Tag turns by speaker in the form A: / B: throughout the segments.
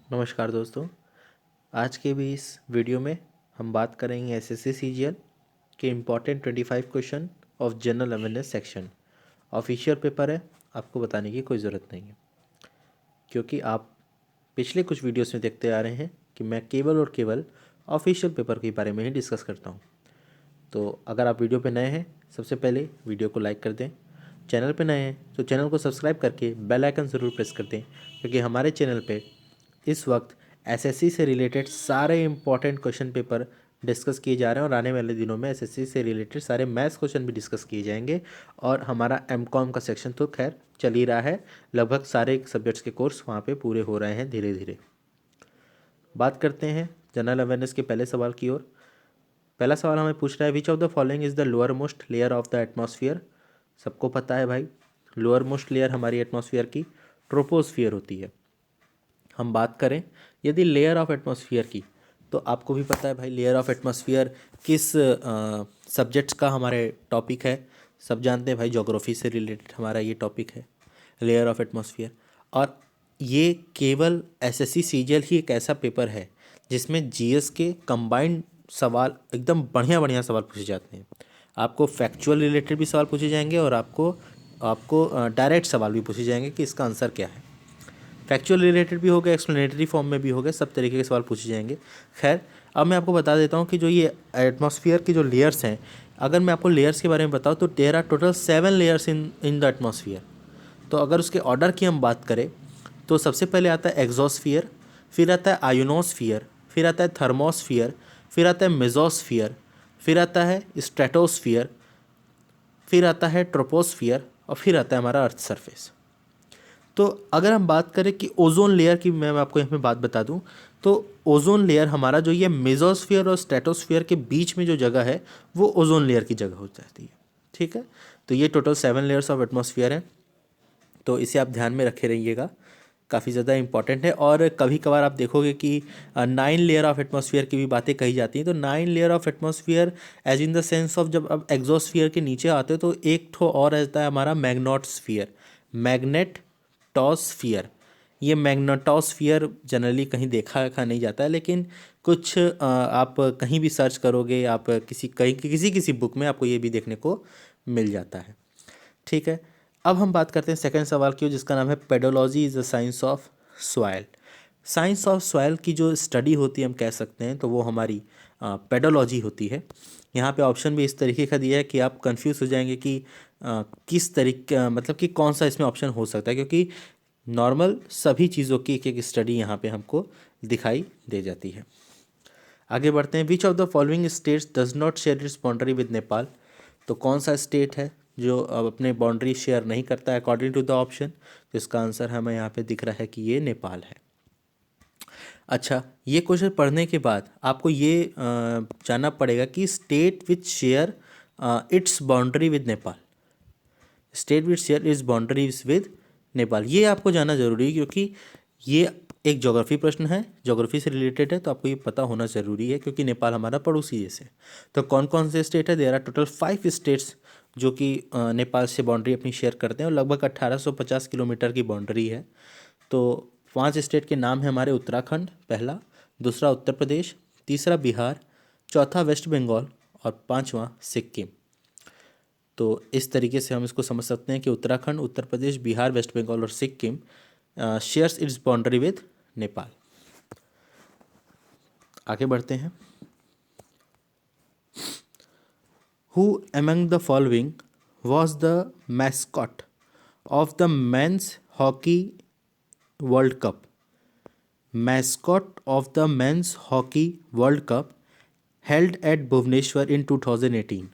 A: नमस्कार दोस्तों। आज के भी इस वीडियो में हम बात करेंगे एसएससी सीजीएल के important 25 question of general awareness section. Official paper है, आपको बताने की कोई ज़रूरत नहीं है, क्योंकि आप पिछले कुछ वीडियोस में देखते आ रहे हैं कि मैं केवल और केवल ऑफिशियल पेपर के बारे में ही डिस्कस करता हूँ। तो अगर आप वीडियो पे नए हैं, सबसे पहले वीडियो को लाइक कर दें। चैनल पे नए हैं तो चैनल को सब्सक्राइब करके बेल आइकन ज़रूर प्रेस कर दें, क्योंकि हमारे चैनल पे इस वक्त एसएससी से रिलेटेड सारे इंपॉर्टेंट क्वेश्चन पेपर डिस्कस किए जा रहे हैं और आने वाले दिनों में एसएससी से रिलेटेड सारे मैथ्स क्वेश्चन भी डिस्कस किए जाएंगे। और हमारा एमकॉम का सेक्शन तो खैर चल ही रहा है, लगभग सारे सब्जेक्ट्स के कोर्स वहाँ पे पूरे हो रहे हैं धीरे धीरे। बात करते हैं जनरल अवेयरनेस के पहले सवाल की ओर। पहला सवाल हमें पूछ रहा है, विच of the following is the lower most layer of the atmosphere. सबको पता है भाई, लोअर मोस्ट लेयर हमारी एटमॉस्फेयर की ट्रोपोस्फियर होती है। हम बात करें यदि लेयर ऑफ एटमॉस्फेयर की, तो आपको भी पता है भाई लेयर ऑफ एटमॉस्फेयर किस सब्जेक्ट्स का हमारे टॉपिक है। सब जानते हैं भाई, ज्योग्राफी से रिलेटेड हमारा ये टॉपिक है लेयर ऑफ एटमॉस्फेयर। और ये केवल एसएससी सीजीएल ही एक ऐसा पेपर है जिसमें जीएस के कंबाइंड सवाल, एकदम बढ़िया बढ़िया सवाल पूछे जाते हैं। आपको फैक्चुअल रिलेटेड भी सवाल पूछे जाएंगे और आपको आपको डायरेक्ट सवाल भी पूछे जाएंगे कि इसका आंसर क्या है। फैक्चुअल रिलेटेड भी हो गया, एक्सप्लेनेटरी फॉर्म में भी हो गया, सब तरीके के सवाल पूछे जाएंगे। खैर, अब मैं आपको बता देता हूँ कि जो ये एटमॉस्फेयर की जो लेयर्स हैं, अगर मैं आपको लेयर्स के बारे में बताऊँ तो there are total 7 layers in the atmosphere. तो अगर उसके ऑर्डर की हम बात करें तो सबसे पहले आता है एग्जोस्फियर, फिर आता है आयोनोस्फियर, फिर आता है थर्मोस्फियर, फिर आता है मेजोस्फियर, फिर आता है स्ट्रेटोस्फियर, फिर आता है ट्रोपोस्फियर और फिर आता है हमारा अर्थ सरफेस। तो अगर हम बात करें कि ओजोन लेयर की, मैं आपको यहाँ पे बात बता दूं, तो ओजोन लेयर हमारा जो ये मेजोस्फियर और स्ट्रेटोस्फियर के बीच में जो जगह है वो ओजोन लेयर की जगह हो जाती है। ठीक है, तो ये टोटल 7 लेयर्स ऑफ एटमॉस्फेयर हैं, तो इसे आप ध्यान में रखे रहिएगा, काफ़ी ज़्यादा इंपॉर्टेंट है। और कभी कभार आप देखोगे कि 9 लेयर ऑफ एटमॉस्फेयर की भी बातें कही जाती हैं। तो 9 layer of atmosphere as in the sense of, जब अब एग्जोस्फियर के नीचे आते हो तो एक ठो और रहता है हमारा मैग्नेटोस्फियर, मैग्नेटोस्फियर। ये मैग्नेटोस्फियर जनरली कहीं देखा नहीं जाता है, लेकिन कुछ आप कहीं भी सर्च करोगे, आप किसी बुक में आपको ये भी देखने को मिल जाता है। ठीक है, अब हम बात करते हैं सेकंड सवाल की, जिसका नाम है pedology is the science of soil. Science of soil की जो स्टडी होती है हम कह सकते हैं, तो वो हमारी पेडोलॉजी होती है। यहाँ पे ऑप्शन भी इस तरीके का दिया है कि आप कंफ्यूज हो जाएंगे कि किस तरीके, मतलब कि कौन सा इसमें ऑप्शन हो सकता है, क्योंकि नॉर्मल सभी चीज़ों की एक एक स्टडी यहाँ पे हमको दिखाई दे जाती है। आगे बढ़ते हैं, which of the following states does not share its boundary with Nepal. तो कौन सा स्टेट है जो अब अपने बाउंड्री शेयर नहीं करता है अकॉर्डिंग टू द ऑप्शन। तो इसका आंसर हमें यहाँ पे दिख रहा है कि ये नेपाल है। अच्छा, ये क्वेश्चन पढ़ने के बाद आपको ये जानना पड़ेगा कि state which share its boundary with Nepal, state which share its boundaries with Nepal, ये आपको जानना जरूरी है, क्योंकि ये एक ज्योग्राफी प्रश्न है, ज्योग्राफी से रिलेटेड है, तो आपको ये पता होना ज़रूरी है, क्योंकि नेपाल हमारा पड़ोसी देश है। तो कौन कौन से स्टेट है, देयर आर टोटल 5 स्टेट्स जो कि नेपाल से बाउंड्री अपनी शेयर करते हैं, और लगभग 1850 किलोमीटर की बाउंड्री है। तो 5 स्टेट के नाम है हमारे, उत्तराखंड पहला, दूसरा उत्तर प्रदेश, तीसरा बिहार, चौथा वेस्ट बंगाल और पाँचवा सिक्किम। तो इस तरीके से हम इसको समझ सकते हैं कि उत्तराखंड, उत्तर प्रदेश, बिहार, वेस्ट बंगाल और Sikkim shares its boundary with Nepal. आगे बढ़ते हैं, who among the following was the mascot of the men's hockey world cup. Mascot of the men's hockey world cup held at Bhubaneswar in 2018।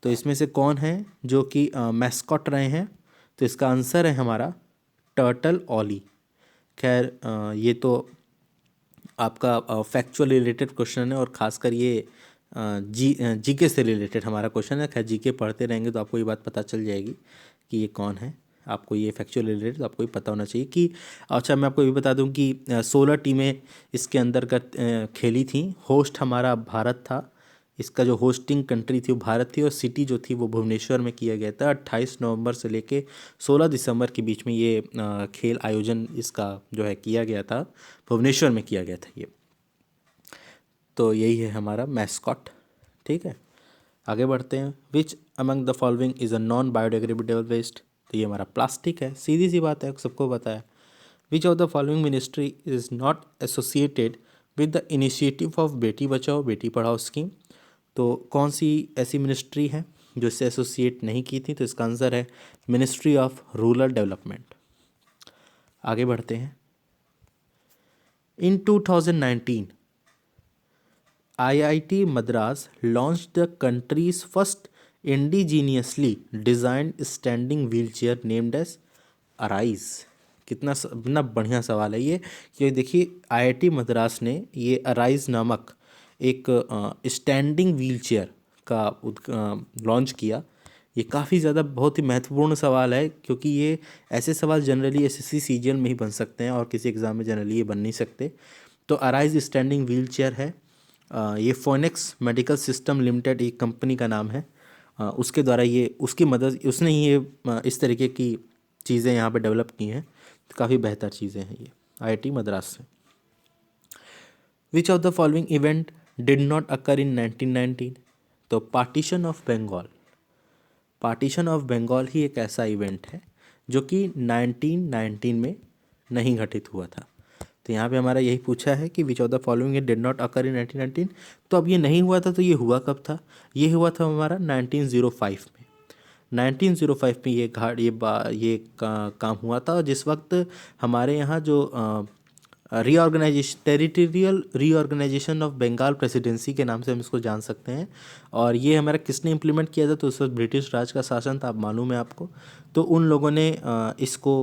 A: तो इसमें से कौन है जो कि मैस्कॉट रहे हैं। तो इसका आंसर है हमारा टर्टल ऑली। खैर, ये तो आपका फैक्चुअल रिलेटेड क्वेश्चन है, और ख़ासकर ये जीके से रिलेटेड हमारा क्वेश्चन है। खैर, जीके पढ़ते रहेंगे तो आपको ये बात पता चल जाएगी कि ये कौन है। आपको ये फैक्चुअल रिलेटेड तो आपको ये पता होना चाहिए कि, अच्छा मैं आपको ये बता दूं कि 16 टीमें इसके अंतर्गत खेली थी। होस्ट हमारा भारत था इसका जो होस्टिंग कंट्री थी वो भारत थी और सिटी जो थी वो भुवनेश्वर में किया गया था। 28 नवंबर से लेके 16 दिसंबर के बीच में ये खेल आयोजन इसका जो है किया गया था, भुवनेश्वर में किया गया था ये। तो यही है हमारा मैस्कॉट। ठीक है, आगे बढ़ते हैं। Which among the following is a non biodegradable waste? तो ये हमारा प्लास्टिक है, सीधी सी बात है, सबको पता है। विच of the following ministry is not associated with the initiative of Beti Bachao Beti Padhao scheme? तो कौन सी ऐसी मिनिस्ट्री है जो इससे एसोसिएट नहीं की थी? तो इसका आंसर है मिनिस्ट्री ऑफ रूरल डेवलपमेंट। आगे बढ़ते हैं। इन 2019 IIT Madras launched the country's first indigenously designed standing wheelchair named as Arise। कितना बढ़िया सवाल है ये, कि देखिए IIT मद्रास ने ये अराइज नामक एक स्टैंडिंग व्हीलचेयर का लॉन्च किया। ये काफ़ी ज़्यादा बहुत ही महत्वपूर्ण सवाल है, क्योंकि ये ऐसे सवाल जनरली SSC CGL में ही बन सकते हैं और किसी एग्ज़ाम में जनरली ये बन नहीं सकते। तो अराइज स्टैंडिंग व्हीलचेयर है, ये फोनेक्स मेडिकल सिस्टम लिमिटेड एक कंपनी का नाम है, उसके द्वारा ये उसकी मदद उसने ही ये इस तरीके की चीज़ें यहाँ पे डेवलप की हैं। तो काफ़ी बेहतर चीज़ें हैं ये IIT मद्रास से। Which of the following event did not occur in 1919? तो partition of Bengal. Partition of Bengal ही एक ऐसा इवेंट है जो कि 1919 में नहीं घटित हुआ था। तो यहाँ पे हमारा यही पूछा है कि which of the following did not occur in 1919। तो अब ये नहीं हुआ था, तो ये हुआ कब था? ये हुआ था हमारा 1905 में। 1905 में ये काम हुआ था, और जिस वक्त हमारे यहाँ जो territorial reorganisation of Bengal presidency के नाम से हम इसको जान सकते हैं। और ये हमारा किसने इम्प्लीमेंट किया था? तो उस वक्त ब्रिटिश राज का शासन था, आप मालूम है आपको। तो उन लोगों ने इसको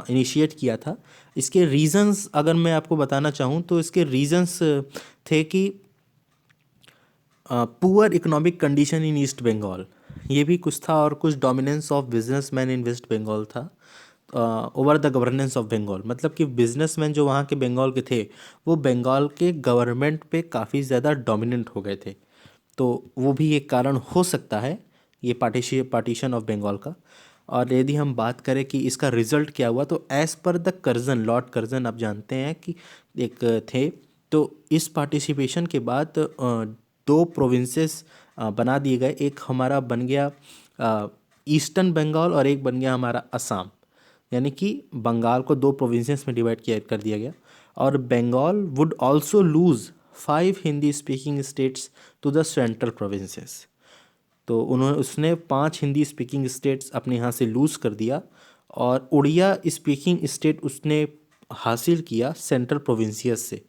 A: इनिशिएट किया था। इसके रीजंस अगर मैं आपको बताना चाहूँ तो इसके रीजंस थे कि poor economic condition in East Bengal, ये भी कुछ था, और कुछ dominance of businessman in West Bengal था over the governance of Bengal. मतलब कि बिजनेसमैन जो वहाँ के बंगाल के थे वो बंगाल के गवर्नमेंट पे काफ़ी ज़्यादा डोमिनेंट हो गए थे। तो वो भी एक कारण हो सकता है ये पार्टीशन ऑफ बंगाल का। और यदि हम बात करें कि इसका रिजल्ट क्या हुआ, तो as per the Curzon, Lord Curzon आप जानते हैं कि एक थे, तो इस पार्टिसिपेशन के बाद दो प्रोविंसेस बना दिए गए। एक हमारा बन गया ईस्टर्न बंगाल और एक बन गया हमारा असम। यानी कि बंगाल को दो प्रोविंसेस में डिवाइड किया कर दिया गया। और Bengal would also lose 5 Hindi speaking states to the central provinces. तो उसने 5 हिंदी स्पीकिंग स्टेट्स अपने यहाँ से लूज़ कर दिया, और उड़िया स्पीकिंग स्टेट उसने हासिल किया सेंट्रल प्रोविंसियस से।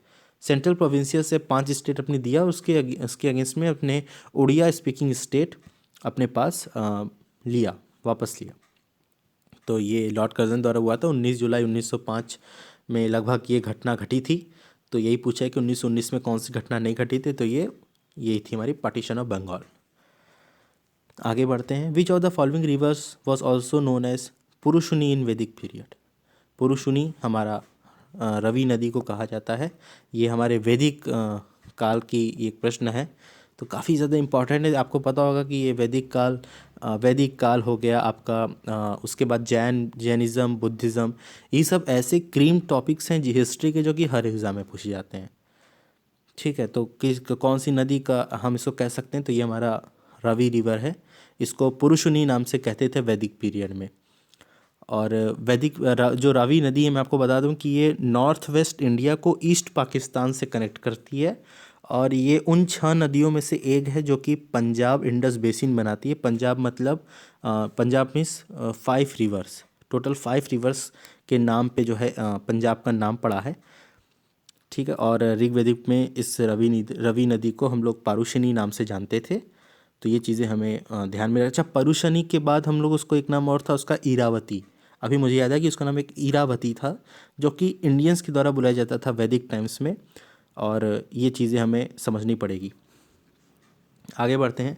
A: सेंट्रल प्रोविंसियस से 5 स्टेट अपने दिया, उसके अगेंस्ट में अपने उड़िया स्पीकिंग स्टेट अपने पास वापस लिया। तो ये लॉर्ड कर्जन द्वारा हुआ था 19 जुलाई 1905 में लगभग ये घटना घटी थी। तो यही पूछा है कि 1919 में कौन सी घटना नहीं घटी थी, तो यही थी हमारी पार्टीशन ऑफ बंगाल। आगे बढ़ते हैं। Which of the following rivers was also known as Parushni in Vedic period? पुरुषुनी हमारा रवि नदी को कहा जाता है। ये हमारे वैदिक काल की एक प्रश्न है, तो काफ़ी ज़्यादा इम्पॉर्टेंट है। आपको पता होगा कि ये वैदिक काल हो गया आपका, उसके बाद जैनिज़्म, बुद्धिज़्म, ये सब ऐसे क्रीम टॉपिक्स हैं जी हिस्ट्री के, जो कि हर एग्ज़ाम में पूछे जाते हैं। ठीक है, तो कौन सी नदी का हम इसको कह सकते हैं? तो ये हमारा रवि रिवर है। इसको पुरुषुनी नाम से कहते थे वैदिक पीरियड में। और जो रावी नदी है, मैं आपको बता दूं कि ये नॉर्थ वेस्ट इंडिया को ईस्ट पाकिस्तान से कनेक्ट करती है, और ये उन 6 नदियों में से एक है जो कि पंजाब इंडस बेसिन बनाती है। पंजाब मतलब Punjab means 5 reverse, total 5 reverse के नाम पे जो है पंजाब का नाम पड़ा है। ठीक है, और ऋग्वेदिक में इस रवि नदी को हम लोग पारुशनी नाम से जानते थे। तो ये चीज़ें हमें ध्यान में रखना। अच्छा, पारुशनी के बाद हम लोग उसको एक नाम और था उसका, इरावती। अभी मुझे याद है कि उसका नाम एक इरावती था, जो कि इंडियंस के द्वारा बुलाया जाता था वैदिक टाइम्स में, और ये चीज़ें हमें समझनी पड़ेगी। आगे बढ़ते हैं।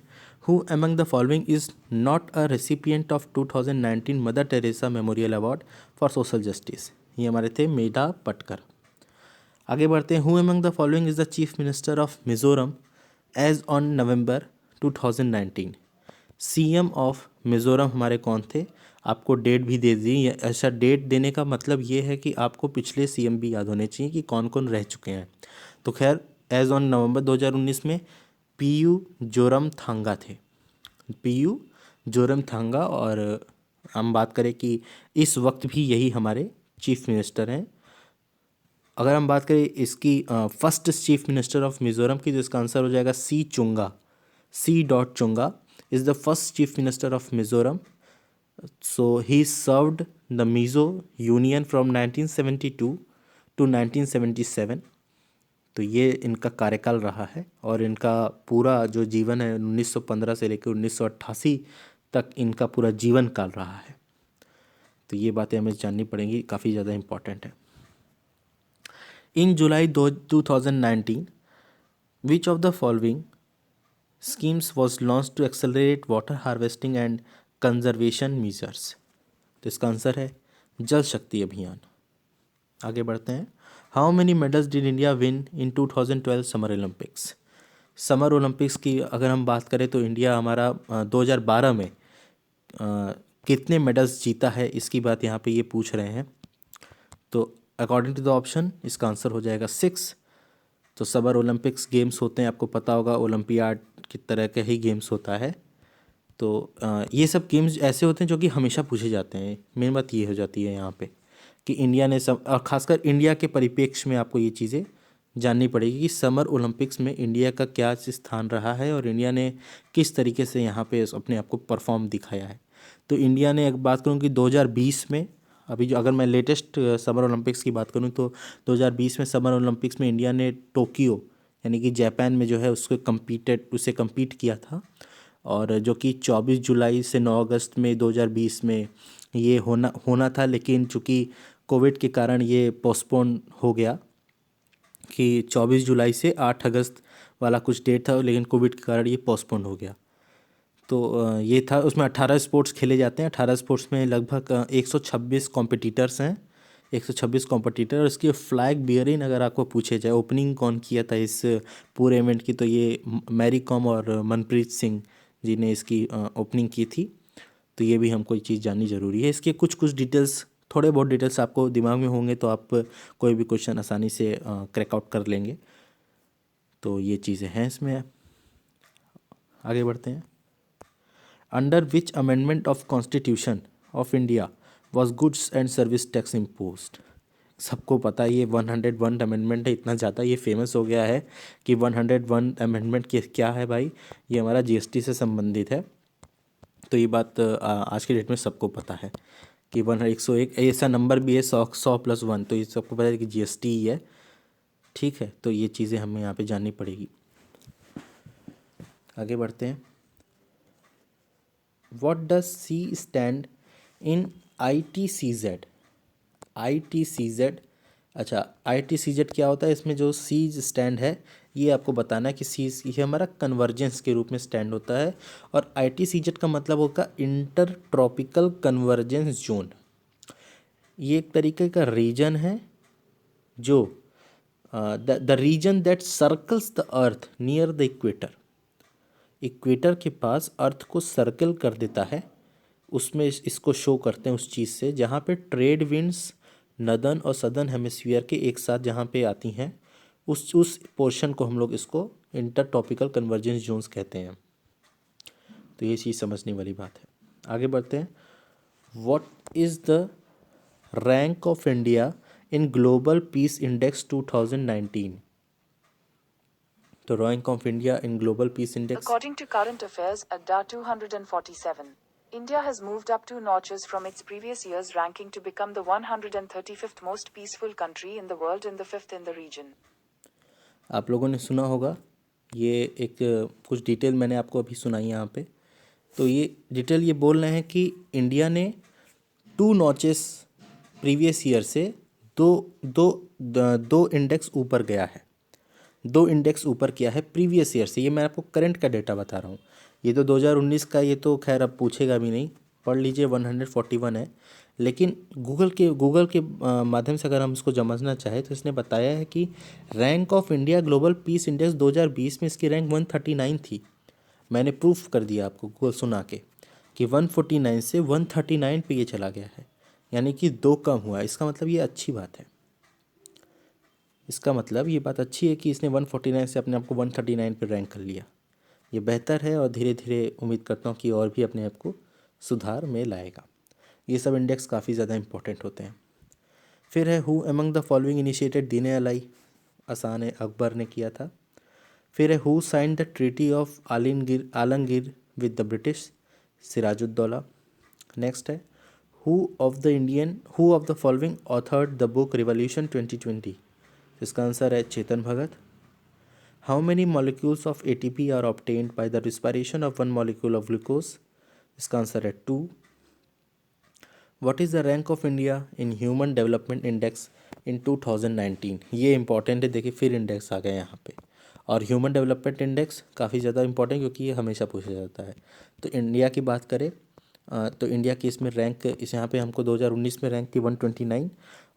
A: Who among the following is not a recipient of 2019 Mother Teresa memorial award for social justice? ये हमारे थे मेधा पटकर। आगे बढ़ते हैं। Who among the following is the chief minister of Mizoram? As on November 2019 CM of Mizoram हमारे कौन थे? आपको डेट भी दे दी। ऐसा डेट देने का मतलब ये है कि आपको पिछले सीएम भी याद होने चाहिए कि कौन कौन रह चुके हैं। तो खैर एज ऑन नवंबर 2019 में पीयू जोरमथांगा थे, पीयू जोरमथांगा। और हम बात करें कि इस वक्त भी यही हमारे चीफ मिनिस्टर हैं। अगर हम बात करें इसकी first chief minister of Mizoram की, तो इसका आंसर हो जाएगा C Chunga. C dot Chunga is the first chief minister of Mizoram. So he served the Mizo union from 1972 to 1977। तो ये इनका कार्यकाल रहा है और इनका पूरा जो जीवन है 1915 से लेकर 1988 तक इनका पूरा जीवन काल रहा है। तो ये बातें हमें जाननी पड़ेंगी, काफ़ी ज़्यादा इम्पॉर्टेंट है। इन जुलाई 2019 विच of the following schemes was launched to accelerate water harvesting and conservation measures? तो इसका आंसर है जल शक्ति अभियान। आगे बढ़ते हैं। How many medals did India win in 2012 summer Olympics? Summer Olympics की अगर हम बात करें तो इंडिया हमारा 2012 में कितने मेडल्स जीता है, इसकी बात यहाँ पे ये पूछ रहे हैं। तो अकॉर्डिंग टू द ऑप्शन इसका आंसर हो जाएगा 6। तो समर ओलंपिक्स गेम्स होते हैं, आपको पता होगा, ओलंपियाड की तरह के ही गेम्स होता है। तो ये सब गेम्स ऐसे होते हैं जो कि हमेशा पूछे जाते हैं। मेन बात ये हो जाती है यहाँ पे कि इंडिया ने सब, और ख़ासकर इंडिया के परिप्रेक्ष्य में आपको ये चीज़ें जाननी पड़ेगी कि समर ओलंपिक्स में इंडिया का क्या स्थान रहा है और इंडिया ने किस तरीके से यहाँ पे अपने आप को परफॉर्म दिखाया है। तो इंडिया ने, एक बात करूँ कि 2020 में, अभी जो अगर मैं लेटेस्ट समर ओलंपिक्स की बात करूँ तो 2020 में समर ओलंपिक्स में इंडिया ने टोक्यो यानी कि जापान में जो है उसे कम्पीट किया था। और जो कि 24 जुलाई से 9 अगस्त में 2020 में ये होना था, लेकिन चूँकि कोविड के कारण ये पोस्टपोन हो गया कि 24 जुलाई से 8 अगस्त वाला कुछ डेट था, लेकिन कोविड के कारण ये पोस्टपोन हो गया। तो ये था, उसमें 18 स्पोर्ट्स खेले जाते हैं। 18 स्पोर्ट्स में लगभग 126 कॉम्पिटिटर्स हैं, 126 कॉम्पिटिटर। और इसकी फ्लैग बियरिंग अगर आपको पूछे जाए, ओपनिंग कौन किया था इस पूरे इवेंट की, तो ये मैरी कॉम और मनप्रीत सिंह जी ने इसकी ओपनिंग की थी। तो ये भी हमको ये चीज़ जाननी ज़रूरी है। इसके कुछ कुछ डिटेल्स, थोड़े बहुत डिटेल्स आपको दिमाग में होंगे तो आप कोई भी क्वेश्चन आसानी से क्रैक आउट कर लेंगे। तो ये चीज़ें हैं इसमें। आगे बढ़ते हैं। Under which amendment of constitution of India was goods and service tax imposed? सबको पता है ये 101 अमेंडमेंट है, इतना ज़्यादा ये फेमस हो गया है कि 101 अमेंडमेंट क्या है भाई, ये हमारा जीएसटी से संबंधित है। तो ये बात आज के डेट में सबको पता है कि 101 ऐसा नंबर भी है, 100 प्लस 1, तो ये सबको पता है कि जीएसटी ही है। ठीक है, तो ये चीज़ें हमें यहाँ पे जाननी पड़ेगी। आगे बढ़ते हैं। What does she stand in ITCZ? ITCZ, अच्छा ITCZ क्या होता है? इसमें जो सी स्टैंड है ये आपको बताना है कि सी ये हमारा कन्वर्जेंस के रूप में स्टैंड होता है। और ITCZ का मतलब होगा इंटर ट्रॉपिकल कन्वर्जेंस जोन। ये एक तरीके का रीजन है जो the region that circles the earth near the equator. Equator के पास अर्थ को सर्कल कर देता है, उसमें इसको शो करते हैं उस चीज़ से जहाँ पे ट्रेड विंड्स नदर्न और सदर्न हेमिस्फीयर के एक साथ जहाँ पे आती हैं, उस पोर्शन को हम लोग इसको इंटर ट्रॉपिकल कन्वर्जेंस जोन्स कहते हैं। तो ये चीज़ समझने वाली बात है। आगे बढ़ते हैं। What is the rank of India in global peace index 2019? तो rank of India in global peace index,
B: According to Current Affairs Adda 247, India has moved up 2 notches from its previous year's ranking to become the 135th most peaceful country in the world and the 5th in the region.
A: आप लोगों ने सुना होगा, ये एक कुछ detail मैंने आपको अभी सुनाई यहाँ पे। तो ये डिटेल ये बोल रहे हैं कि इंडिया ने 2 नॉचेस प्रीवियस ईयर से दो इंडेक्स ऊपर गया है, 2 इंडेक्स ऊपर किया है प्रीवियस ईयर से। ये मैं आपको करंट का डेटा बता रहा हूँ। ये तो 2019 का, ये तो खैर अब पूछेगा भी नहीं, पढ़ लीजिए 141 है। लेकिन गूगल के माध्यम से अगर हम इसको समझना चाहें तो इसने बताया है कि rank of India global peace index 2020 में इसकी रैंक 139 थी। मैंने प्रूफ कर दिया आपको गूगल सुना के कि 149 से 139 पे ये चला गया है, यानी कि 2 कम हुआ। इसका मतलब ये अच्छी बात है। इसका मतलब ये बात अच्छी है कि इसने 149 से अपने आप को 139 पे रैंक कर लिया। ये बेहतर है और धीरे धीरे उम्मीद करता हूँ कि और भी अपने आप को सुधार में लाएगा। ये सब इंडेक्स काफ़ी ज़्यादा इंपॉर्टेंट होते हैं। फिर है who among the following initiated दीन अलाई, आसान है, अकबर ने किया था। फिर है who signed the treaty of Alamgir with the British, Sirajuddaula. Next है who of the following authored the book revolution 2020, इसका आंसर है Chetan Bhagat. How many molecules of ATP are obtained by the respiration of 1 molecule of glucose, इसका answer है 2। What is the rank of India in human development index in 2019, ये important है। देखिए फिर index आ गया यहाँ पे, और ह्यूमन डेवलपमेंट इंडेक्स काफ़ी ज़्यादा इंपॉर्टेंट क्योंकि ये हमेशा पूछा जाता है। तो इंडिया की बात करें तो इंडिया की इसमें रैंक, इस यहाँ पे हमको 2019 में रैंक थी 129,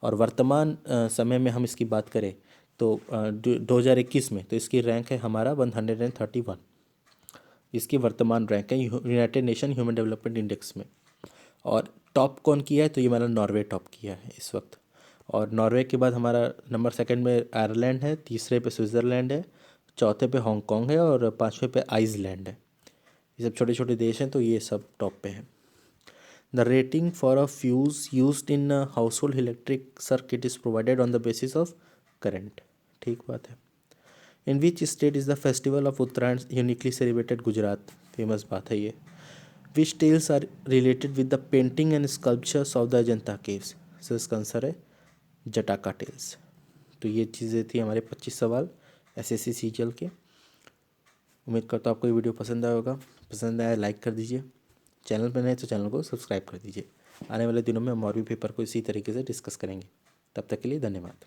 A: और वर्तमान समय में हम इसकी बात करें तो 2021 में तो इसकी रैंक है हमारा 131। इसकी वर्तमान रैंक है United nation human development index में। और टॉप कौन किया है तो ये हमारा नॉर्वे टॉप किया है इस वक्त। और नॉर्वे के बाद हमारा नंबर सेकंड में आयरलैंड है, तीसरे पे स्विट्ज़रलैंड है, चौथे पे हांगकांग है और पाँचवें पे आइसलैंड है। ये सब छोटे छोटे देश हैं तो ये सब टॉप पे हैं। The rating for a fuse used in household electric circuit is provided on the basis of current, ठीक बात है। In which state is the festival of Uttarayan uniquely celebrated, Gujarat, famous बात है ये। Which tales are related with the painting and sculptures of the Ajanta caves, so इसका answer है जटाका tales. तो ये चीज़ें थी हमारे 25 सवाल SSC CGL के। उम्मीद करता हूँ आपको ये वीडियो पसंद आया होगा। पसंद आया लाइक कर दीजिए, चैनल पर नए तो चैनल को सब्सक्राइब कर दीजिए। आने वाले दिनों में हम और भी पेपर को इसी तरीके से डिस्कस करेंगे। तब तक के लिए धन्यवाद।